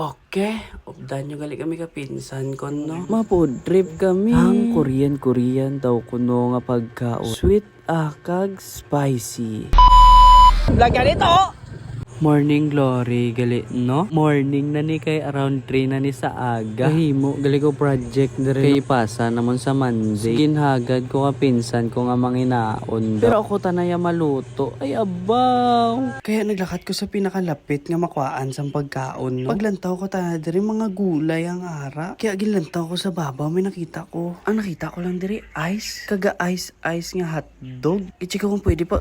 Okay, updan nyo gali kami kapinsan ko, no? Mapod trip kami. Ang Korean daw kuno nga pagkaon. Sweet kag spicy. Vlog ka dito! Morning glory gali no. Morning na ni kay around 3 na ni sa aga. Kahimo gali ko project dire kay pasa namon sa Monday. Ginhagad ko nga pinsan ko nga manginaon. Pero ako tanaya maluto. Ay abaw. Kaya naglakad ko sa pinakalapit nga makuhaan sa pagkaon, no? Paglantaw ko tayo dire mga gulay ang ara. Kaya ginlantaw ko sa babaw, may nakita ko. Ang nakita ko lang dire ice. Kaga ice nga hotdog. I-check ko kung pwede pa.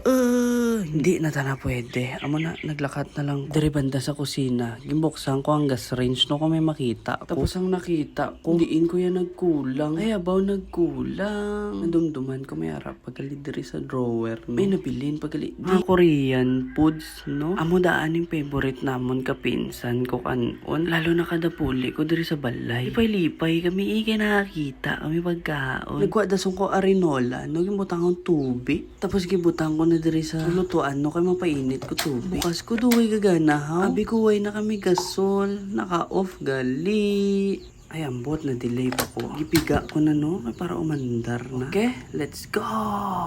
Hindi na tana pwede. Amo na naglakad na lang dire banda sa kusina. Gimbuksan ko ang gas range no kung may makita ko. Tapos ang nakita ko, diin ko yan nagkulang. Ay abaw nagkulang. Nadumduman ko may harap pagkali dire sa drawer, no? May nabilin pagkali mga Korean foods, no? Amo daan yung favorite namon kapinsan ko kanon. Lalo na kada puli ko dire sa balay. Lipay-lipay kami ikay nakakita kami pagkaon. Nagkuha dasong ko arinola, no? Gibutang akong tubig. Tapos gibutang ko na dire sa lutuan, no? Kay mapainit ko tubig. Bukas ko duway gagana, ha? Abi ko way na kami gasol. Naka-off gali. Ay, ambot na delay pa ko. Gipiga ko na, no? Ay, para umandar na. Okay, let's go!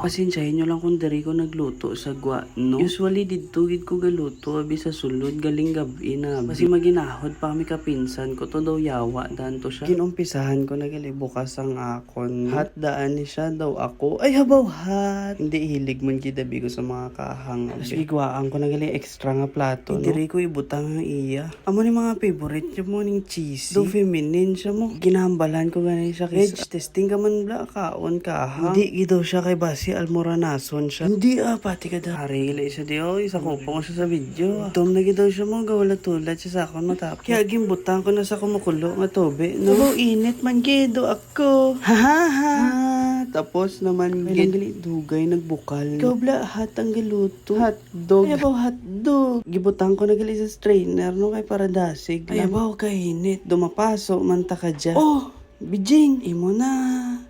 Pasensyahin nyo lang kung dari ko nagluto sa gwa, no? Usually, dito gid ko galuto. Abi sa sulod, galing gabi na. Kasi maginahod pa kami kapinsan ko. To daw yawa, daan to siya. Kinumpisahan ko na gali bukas ang akon. Hat daan ni siya daw ako. Ay, habaw hat! Hindi hilig man gidabi ko sa mga kahang. Tapos gigwaan ko na gali extra nga plato, no? Diri ko ibutang ang iya. Amo ni mga favorite yung morning cheesy. Do feminine siya mo. Ginahambalan ko ganun siya. Edge testing ka man bla kaon ka ha. Hindi gidaw siya kay basi almoranason siya. Hindi pati ka da. Harili siya di isa ko po siya sa video. Tom na gidaw siya mo gawala tulad siya sa akon matapos. Kaya gimbutang ko na sa kumukulo nga tobe. No, init man gido ako. Ha ha ha. Tapos naman gali dugay nagbukal. Ikaw bla hat ang galuto. Hotdog. Ay abaw hotdog. Gibutang ko na gali sa strainer no kay para dasig. Ay abaw kainit. Dumapaso man ta ka dyan. Oh! Bijing! Imo na.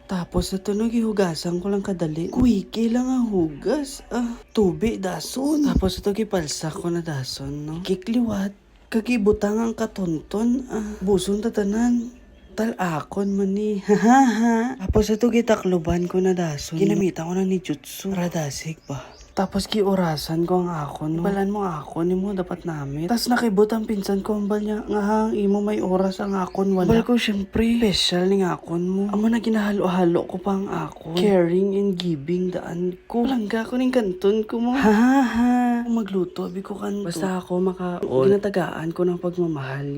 Tapos sa tunog ihugasan ko lang kadali. Quickie lang ang hugas. Tubi, dason. Tapos ito gipalsa ko na dason, no? Kikliwat. Kagibutang ang katonton. Buson tatanan. Talakon man ni. Hahaha. Tapos ito gitakluban ko na dason. Ginamitan ko na ni Jutsu. Radasig ba? Tapos giurasan ko ang akon. Balan mo akon, mo dapat namin. Tapos nakibot ang pinsan ko, ambal niya, nga hang imo may oras ang akon, wala. Bal ko syempre, special ning akon mo. Amo na ginahalo-halo ko pa ang akon. Caring and giving daan ko. Langga ko ning kanton ko mo. Magluto, abi ko kanto. Basta ako ginatagaan ko ng pagmamahal.